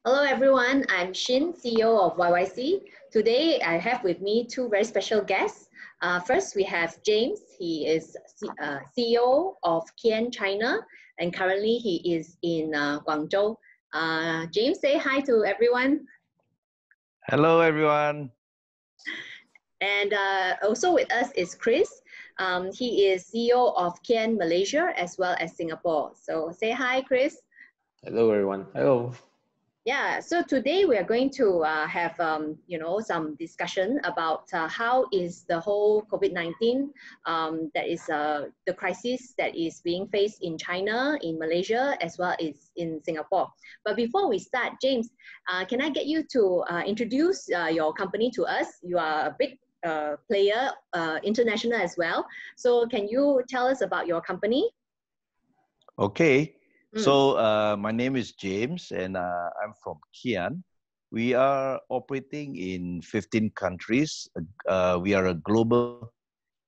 Hello everyone, I'm Shin, CEO of 𝘖𝙧𝙚. Today I have with me two very special guests. First we have James. He is CEO of KIAN China and currently he is in Guangzhou. James, say hi to everyone. Hello everyone. And also with us is Chris. He is CEO of KIAN Malaysia as well as Singapore. So say hi, Chris. Hello everyone. Hello. Yeah, so today we are going to have some discussion about how is the whole COVID-19 that is the crisis that is being faced in China, in Malaysia, as well as in Singapore. But before we start, James, can I get you to introduce your company to us? You are a big player, international as well. So can you tell us about your company? Okay. So my name is James and I'm from KIAN. We are operating in 15 countries. We are a global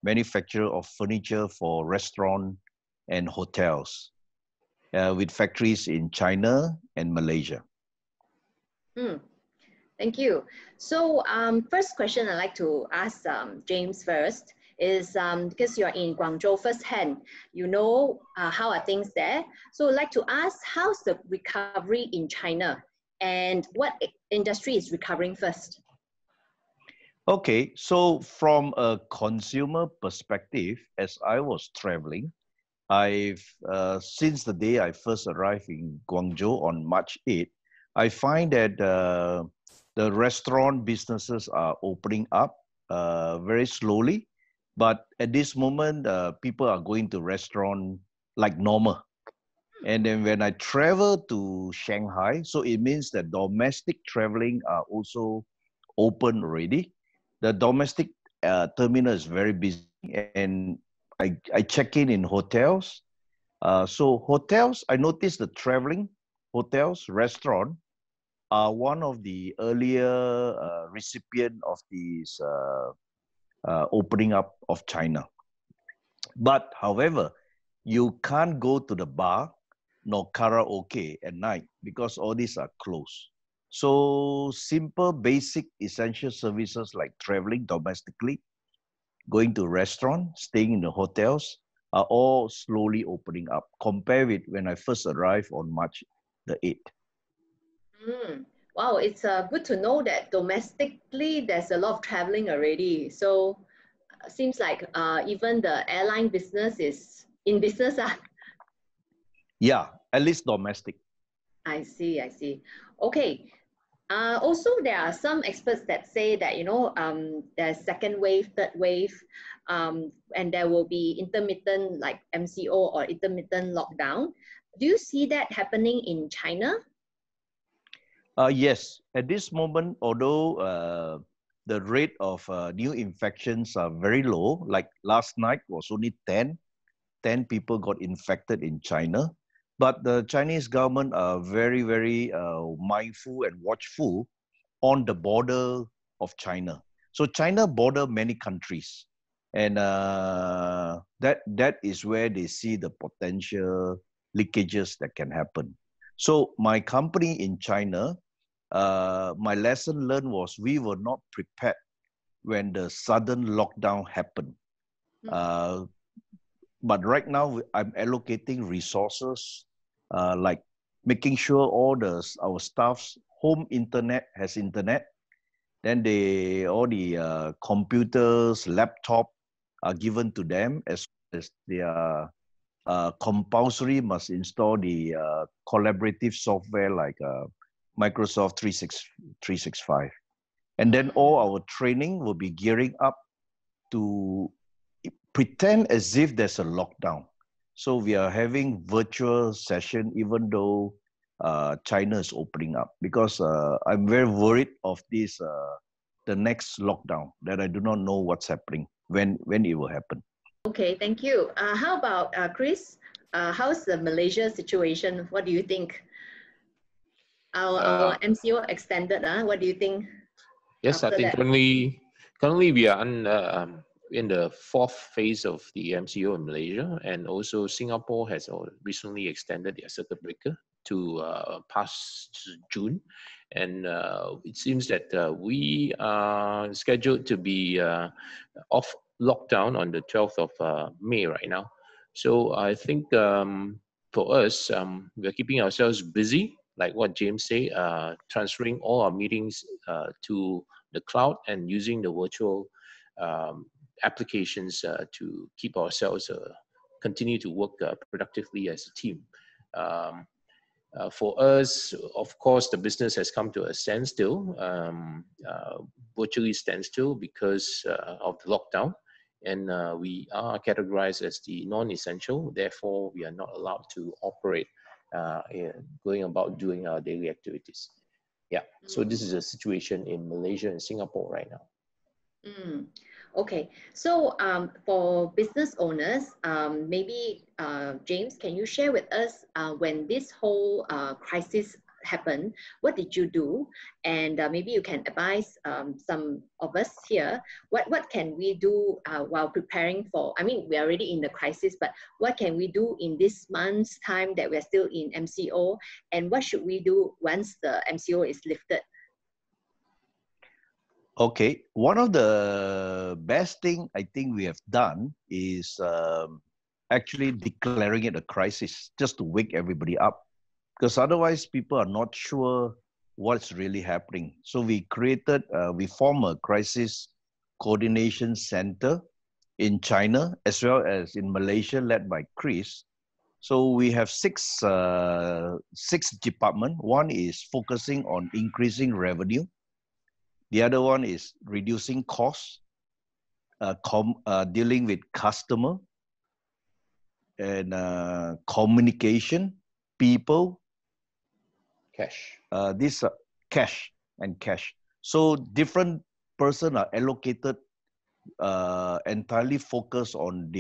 manufacturer of furniture for restaurants and hotels with factories in China and Malaysia. Thank you. So first question I'd like to ask James first is because you're in Guangzhou firsthand, you know how are things there. So I'd like to ask, how's the recovery in China and what industry is recovering first? Okay, so from a consumer perspective, as I was traveling, I've since the day I first arrived in Guangzhou on March 8th, I find that the restaurant businesses are opening up very slowly. But at this moment, people are going to restaurant like normal. And then when I travel to Shanghai, so it means that domestic traveling are also open already. The domestic terminal is very busy and I check in hotels. So hotels, I noticed the traveling hotels, restaurant are one of the earlier recipient of these opening up of China. But however, you can't go to the bar nor karaoke at night because all these are closed. So simple, basic, essential services like traveling domestically, going to restaurants, staying in the hotels are all slowly opening up compared with when I first arrived on March the 8th. Wow, it's good to know that domestically there's a lot of traveling already. So seems like even the airline business is in business. Yeah, at least domestic. I see, I see. Okay. Also, there are some experts that say that, there's second wave, third wave, and there will be intermittent like MCO or intermittent lockdown. Do you see that happening in China? Yes, at this moment, although the rate of new infections are very low, like last night was only 10 people got infected in China. But the Chinese government are very, very mindful and watchful on the border of China. So China border many countries. And that is where they see the potential leakages that can happen. So my company in China, my lesson learned was we were not prepared when the sudden lockdown happened. But right now, I'm allocating resources, like making sure all our staff's home internet has internet. Then all the computers, laptop are given to them as they are compulsory must install the collaborative software like Microsoft 365. And then all our training will be gearing up to pretend as if there's a lockdown. So we are having virtual session even though China is opening up because I'm very worried of this, the next lockdown that I do not know what's happening, when it will happen. Okay, thank you. How about Chris? How's the Malaysia situation? What do you think? Our MCO extended, what do you think? Yes, I think currently we are in the fourth phase of the MCO in Malaysia, and also Singapore has recently extended their circuit breaker to past June, and it seems that we are scheduled to be off lockdown on the 12th of May right now. So I think for us, we're keeping ourselves busy, like what James said, transferring all our meetings to the cloud and using the virtual applications to keep ourselves continue to work productively as a team. For us, of course, the business has come to a standstill, virtually standstill because of the lockdown. And we are categorized as the non-essential. Therefore, we are not allowed to operate going about doing our daily activities. Yeah, so this is a situation in Malaysia and Singapore right now. Okay, so for business owners, maybe James, can you share with us when this whole crisis happened, what did you do? And maybe you can advise some of us here, what can we do while preparing for, I mean, we're already in the crisis, but what can we do in this month's time that we're still in MCO? And what should we do once the MCO is lifted? Okay, one of the best thing I think we have done is actually declaring it a crisis, just to wake everybody up, because otherwise people are not sure what's really happening. So we created, we formed a crisis coordination center in China as well as in Malaysia, led by Chris. So we have six departments. One is focusing on increasing revenue. The other one is reducing costs, dealing with customer, and communication, people, Cash. These are cash and cash. So different person are allocated, entirely focused on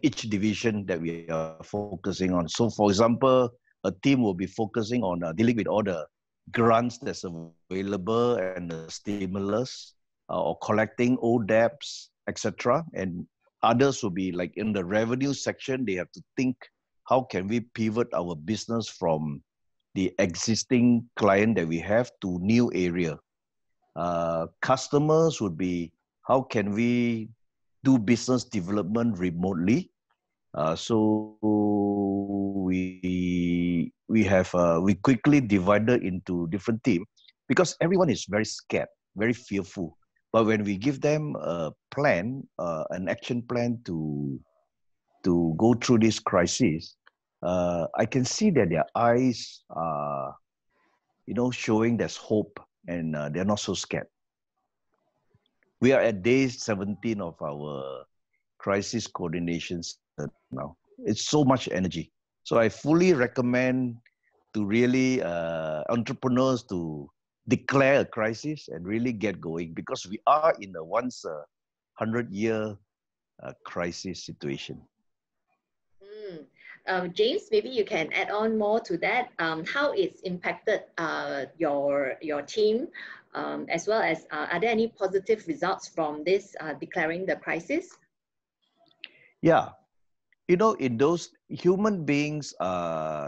each division that we are focusing on. So for example, a team will be focusing on dealing with all the grants that's available and the stimulus, or collecting old debts, etc. And others will be like in the revenue section, they have to think, how can we pivot our business from the existing client that we have to new area? Customers would be, how can we do business development remotely? So we quickly divided into different teams because everyone is very scared, very fearful. But when we give them a plan, an action plan to go through this crisis, I can see that their eyes are, showing there's hope, and they're not so scared. We are at day 17 of our crisis coordination now. It's so much energy. So I fully recommend to really entrepreneurs to declare a crisis and really get going, because we are in a once 100-year crisis situation. James, maybe you can add on more to that. How it's impacted your team, as well as are there any positive results from this declaring the crisis? Yeah, in those human beings,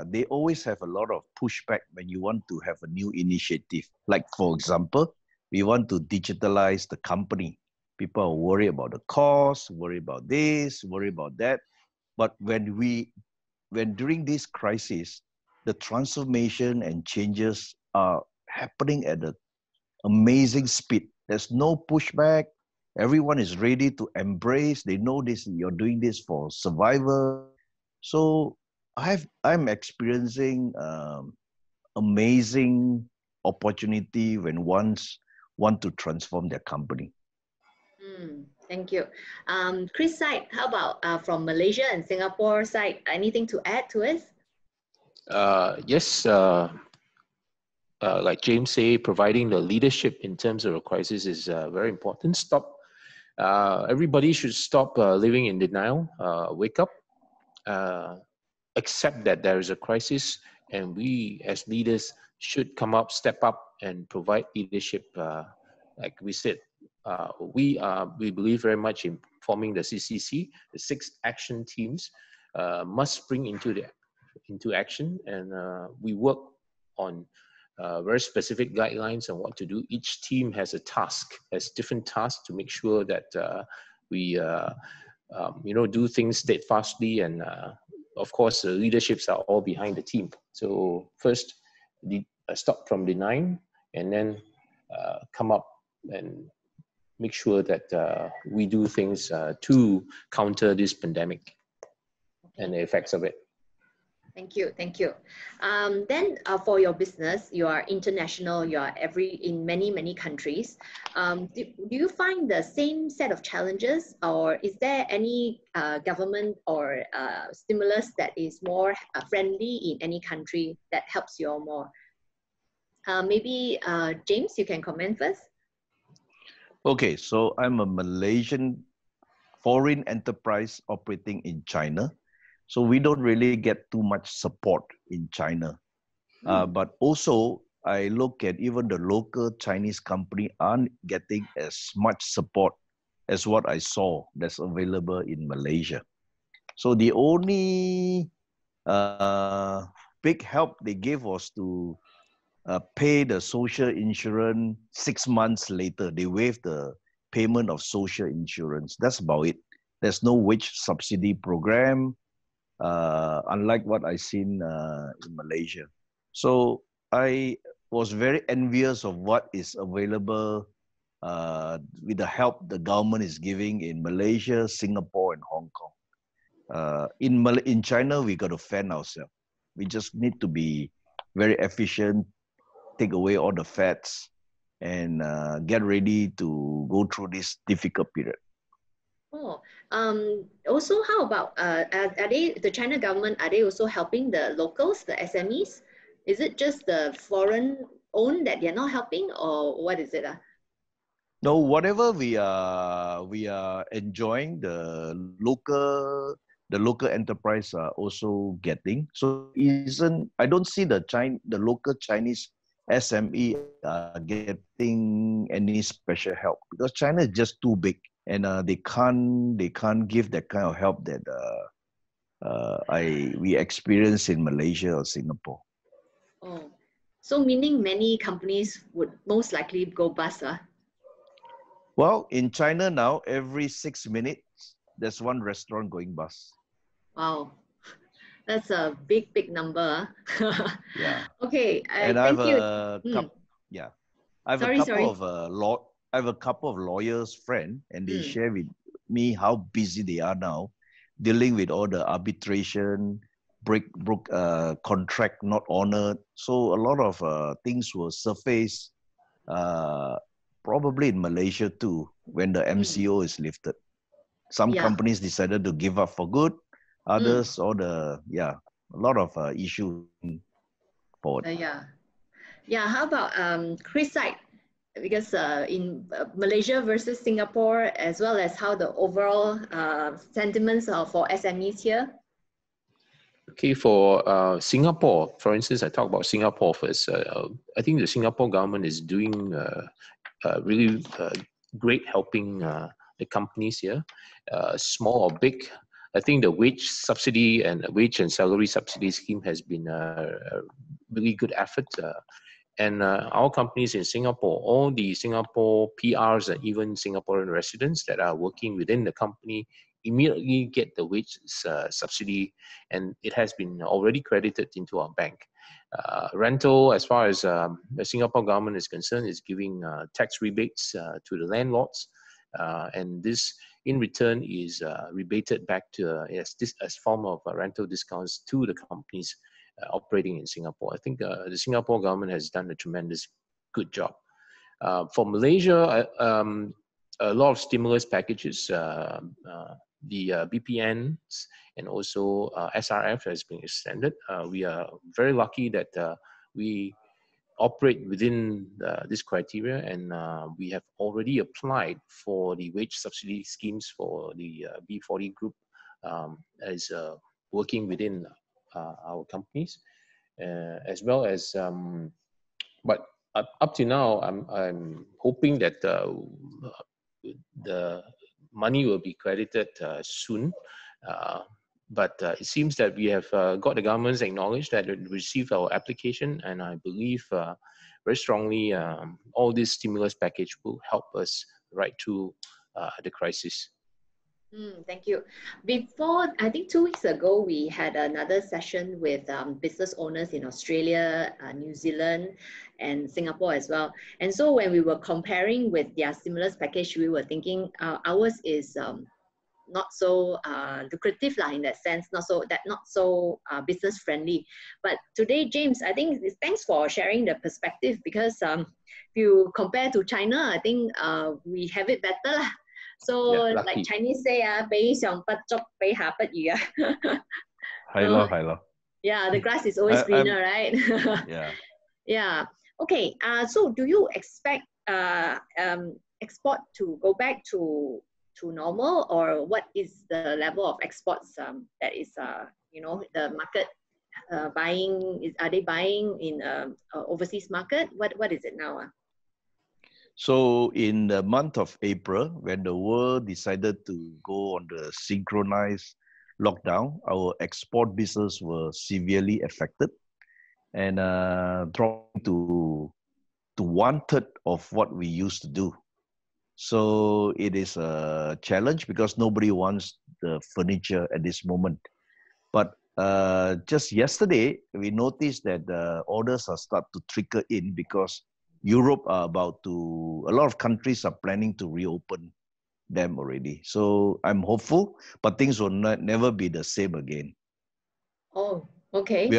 they always have a lot of pushback when you want to have a new initiative. Like, for example, we want to digitalize the company. People are worried about the cost, worried about this, worried about that. But when during this crisis, the transformation and changes are happening at an amazing speed. There's no pushback. Everyone is ready to embrace. They know this, you're doing this for survival. So I'm experiencing amazing opportunity when ones want to transform their company. Thank you. Chris side, how about from Malaysia and Singapore side, anything to add to us? Yes, like James said, providing the leadership in terms of a crisis is very important. Everybody should stop living in denial, wake up, accept that there is a crisis, and we as leaders should come up, step up, and provide leadership. Like we said, we believe very much in forming the CCC, the 6 action teams must spring into into action, and we work on very specific guidelines on what to do. Each team has a task, has different tasks to make sure that we do things steadfastly, and of course the leaderships are all behind the team. So first, stop from denying, and then come up and make sure that we do things to counter this pandemic and the effects of it. Thank you, thank you. Then for your business, you are international, you are in many countries. Do you find the same set of challenges, or is there any government or stimulus that is more friendly in any country that helps you all more? Maybe James, you can comment first. Okay, so I'm a Malaysian foreign enterprise operating in China. So we don't really get too much support in China. But also, I look at even the local Chinese company aren't getting as much support as what I saw that's available in Malaysia. So the only big help they gave was to pay the social insurance 6 months later. They waived the payment of social insurance. That's about it. There's no wage subsidy program, unlike what I seen in Malaysia. So I was very envious of what is available with the help the government is giving in Malaysia, Singapore, and Hong Kong. In China, we got to fend ourselves. We just need to be very efficient, take away all the fats, and get ready to go through this difficult period. Oh, also, how about the China government, are they also helping the locals, the SMEs? Is it just the foreign owned that they're not helping, or what is it? No, whatever we are enjoying, the local enterprise are also getting. So I don't see the local Chinese SME getting any special help, because China is just too big, and they can't give that kind of help that we experience in Malaysia or Singapore. Oh, so meaning many companies would most likely go bust, huh? Well, in China now, every 6 minutes, there's one restaurant going bust. Wow, that's a big number. Yeah. Okay, and I have a couple of lawyers friend, and they share with me how busy they are now, dealing with all the arbitration, contract not honored. So a lot of things will surface, probably in Malaysia too, when the MCO is lifted. Some companies decided to give up for good. Others, a lot of issues forward. How about Chris side? Because in Malaysia versus Singapore, as well as how the overall sentiments are for SMEs here. Okay, for Singapore, for instance, I talk about Singapore first. I think the Singapore government is doing really great helping the companies here, small or big. I think the wage subsidy and wage and salary subsidy scheme has been a really good effort. And our companies in Singapore, all the Singapore PRs and even Singaporean residents that are working within the company immediately get the wage subsidy, and it has been already credited into our bank. Rental, as far as the Singapore government is concerned, is giving tax rebates to the landlords, and this in return is rebated back to as form of rental discounts to the companies operating in Singapore. I think the Singapore government has done a tremendous good job. For Malaysia, a lot of stimulus packages, the BPNs and also SRF has been extended. We are very lucky that we operate within this criteria, and we have already applied for the wage subsidy schemes for the B40 group as working within our companies, as well as but up to now, I'm hoping that the money will be credited soon. but it seems that we have got the government's acknowledged that it received our application, and I believe very strongly all this stimulus package will help us right through the crisis. Thank you. Before, I think 2 weeks ago, we had another session with business owners in Australia, New Zealand, and Singapore as well. And so when we were comparing with their stimulus package, we were thinking ours is not so lucrative in that sense, not so business friendly. But today, James, I think thanks for sharing the perspective, because if you compare to China, I think we have it better lah. So Yeah, like Chinese say, 比上不足，比下不如啊。係咯。Yeah, the grass is always greener, right? Yeah. Yeah. Okay. So do you expect export to go back to normal, or what is the level of exports that is the market buying? Are they buying in overseas market? What is it now? So in the month of April, when the world decided to go on the synchronized lockdown, our export business was severely affected and dropped to 1/3 of what we used to do. So it is a challenge because nobody wants the furniture at this moment. But just yesterday, we noticed that the orders are start to trickle in because Europe are a lot of countries are planning to reopen them already. So I'm hopeful, but things will never be the same again. Oh, okay.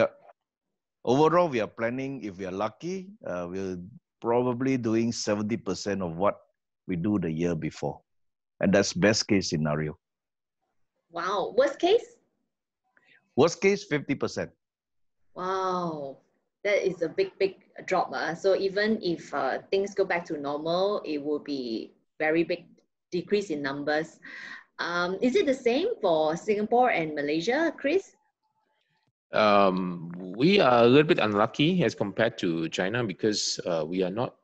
Overall, we are planning, if we are lucky, we're probably doing 70% of what we do the year before. And that's best case scenario. Wow. Worst case? Worst case, 50%. Wow. That is a big drop. So even if things go back to normal, it will be very big decrease in numbers. Is it the same for Singapore and Malaysia, Chris? We are a little bit unlucky as compared to China because we are not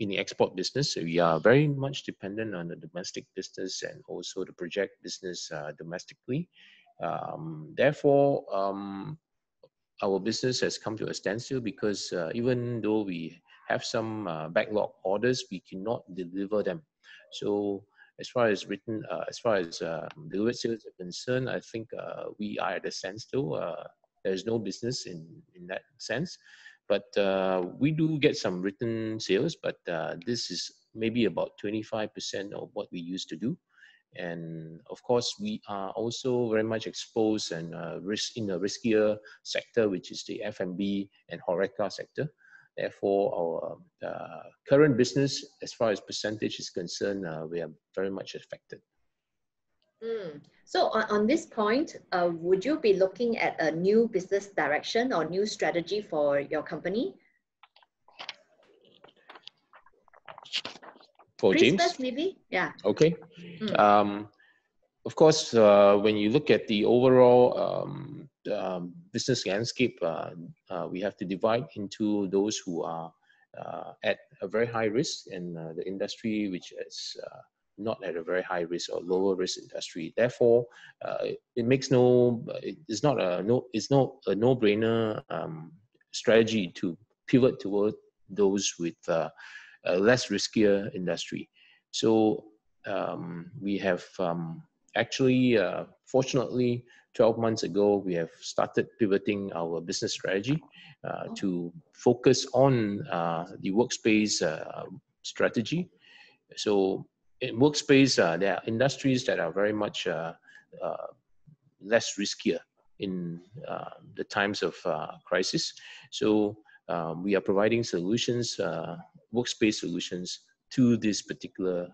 in the export business. We are very much dependent on the domestic business and also the project business domestically. Therefore, our business has come to a standstill because even though we have some backlog orders, we cannot deliver them. So as far as delivered sales are concerned, I think we are at a standstill. There's no business in that sense. But we do get some written sales, but this is maybe about 25% of what we used to do. And of course, we are also very much exposed and in a riskier sector, which is the F&B and HoReCa sector. Therefore, our current business, as far as percentage is concerned, we are very much affected. So on this point, would you be looking at a new business direction or new strategy for your company? For Chris James? first, maybe? Yeah. Okay. Of course, when you look at the overall business landscape, we have to divide into those who are at a very high risk and the industry which is not at a very high risk or lower risk industry. Therefore, it's not a no-brainer strategy to pivot toward those with a less riskier industry. So we have actually, fortunately, 12 months ago, we have started pivoting our business strategy to focus on the workspace strategy. So in workspace, there are industries that are very much less riskier in the times of crisis. So we are providing solutions, workspace solutions to this particular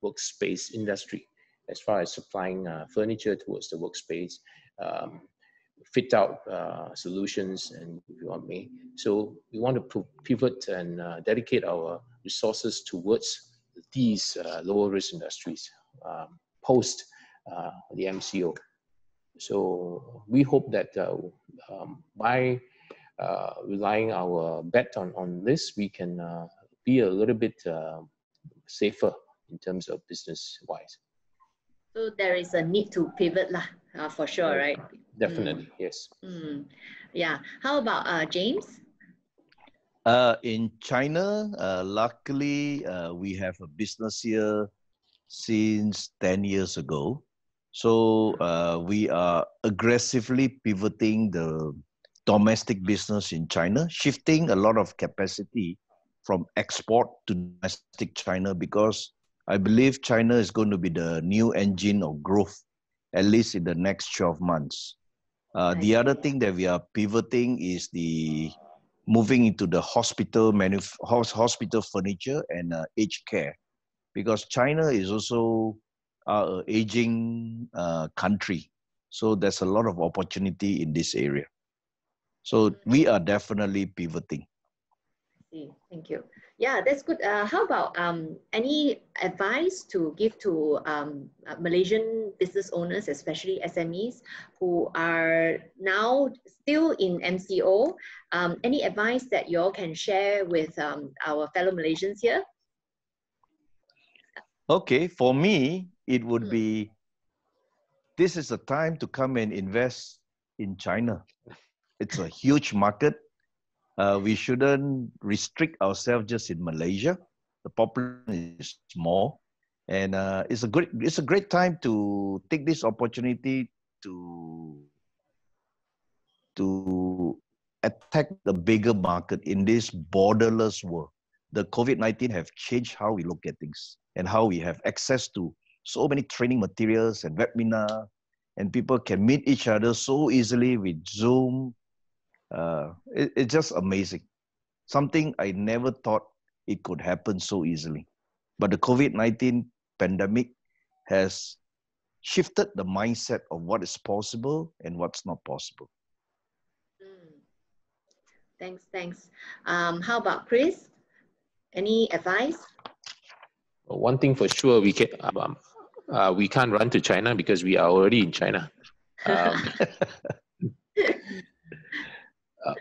workspace industry, as far as supplying furniture towards the workspace, fit out solutions, and if you want me. So we want to pivot and dedicate our resources towards these lower risk industries post the MCO. So we hope that by relying our bet on this, we can be a little bit safer in terms of business wise. So there is a need to pivot lah. For sure, right? Definitely, yes. Yeah. How about James? In China, luckily, we have a business here since 10 years ago. So we are aggressively pivoting the domestic business in China, shifting a lot of capacity from export to domestic China, because I believe China is going to be the new engine of growth, at least in the next 12 months. The other thing that we are pivoting is the moving into the hospital furniture and aged care, because China is also an aging country. So there's a lot of opportunity in this area. So we are definitely pivoting. Thank you. Yeah, that's good. How about any advice to give to Malaysian business owners, especially SMEs, who are now still in MCO? Any advice that you all can share with our fellow Malaysians here? Okay, for me, it would be, this is a time to come and invest in China. It's a huge market. We shouldn't restrict ourselves just in Malaysia. The population is small, and it's a great time to take this opportunity to attack the bigger market in this borderless world. The COVID-19 have changed how we look at things and how we have access to so many training materials and webinar, and people can meet each other so easily with Zoom. It's just amazing. Something I never thought it could happen so easily. But the COVID-19 pandemic has shifted the mindset of what is possible and what's not possible. Thanks. How about Chris? Any advice? One thing for sure, we can't run to China because we are already in China.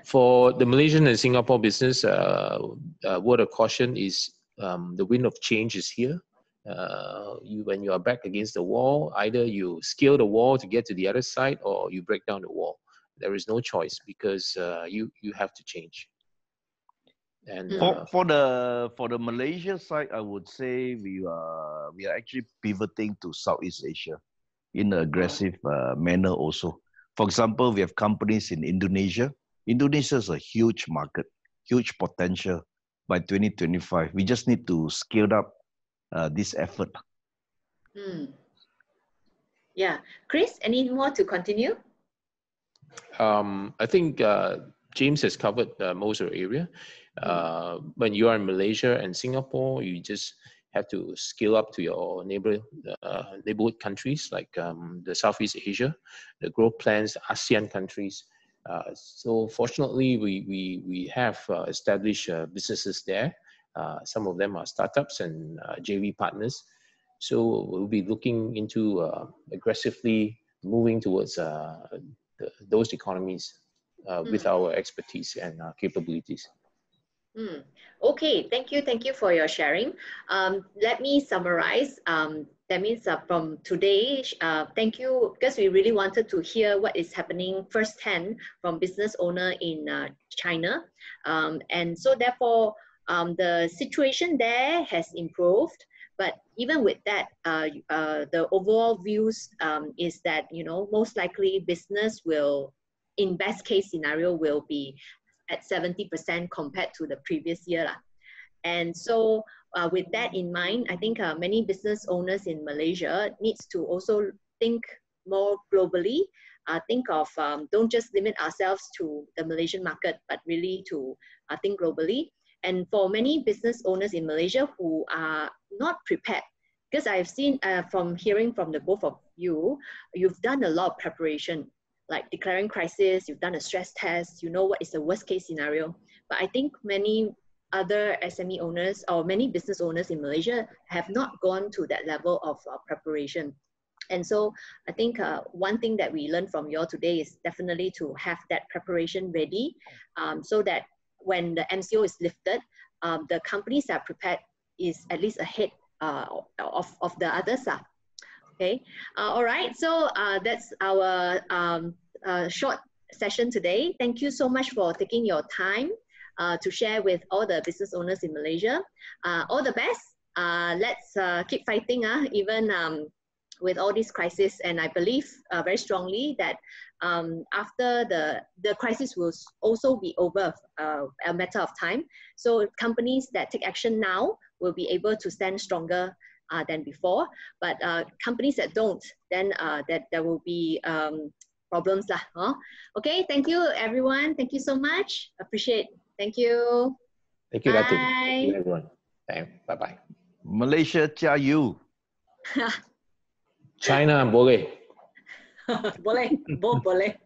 For the Malaysian and Singapore business, word of caution is the wind of change is here. When you are back against the wall, either you scale the wall to get to the other side, or you break down the wall. There is no choice, because you have to change. And for the Malaysia side, I would say we are actually pivoting to Southeast Asia in an aggressive manner also. For example, we have companies in Indonesia. Indonesia is a huge market, huge potential by 2025. We just need to scale up this effort. Yeah. Chris, any more to continue? I think James has covered most of the area. When you are in Malaysia and Singapore, you just have to scale up to your neighborhood countries, like the Southeast Asia, the growth plans, ASEAN countries. So fortunately, we have established businesses there. Some of them are startups and JV partners. So we'll be looking into aggressively moving towards those economies with our expertise and capabilities. Okay, thank you for your sharing. Let me summarize. That means from today, thank you, because we really wanted to hear what is happening firsthand from business owner in China. And so therefore, the situation there has improved. But even with that, the overall views is that, most likely business will, in best case scenario, will be at 70% compared to the previous year. And so with that in mind, I think many business owners in Malaysia needs to also think more globally, think of, don't just limit ourselves to the Malaysian market, but really to think globally. And for many business owners in Malaysia who are not prepared, because I've seen from hearing from the both of you, you've done a lot of preparation, like declaring crisis, you've done a stress test, you know what is the worst case scenario. But I think many other SME owners or many business owners in Malaysia have not gone to that level of preparation. And so I think one thing that we learned from you all today is definitely to have that preparation ready, so that when the MCO is lifted, the companies that are prepared is at least ahead of the others. Okay. All right. So that's our short session today. Thank you so much for taking your time to share with all the business owners in Malaysia. All the best. Let's keep fighting, even with all these crises. And I believe very strongly that after the crisis will also be over a matter of time. So companies that take action now will be able to stand stronger than before. But companies that don't, then that there will be problems lah. Okay, thank you everyone. Thank you so much. Appreciate. Thank you. Thank you, Datin. Thank Bye. you, everyone. Bye-bye. Malaysia, 加油! China boleh. Boleh, boleh.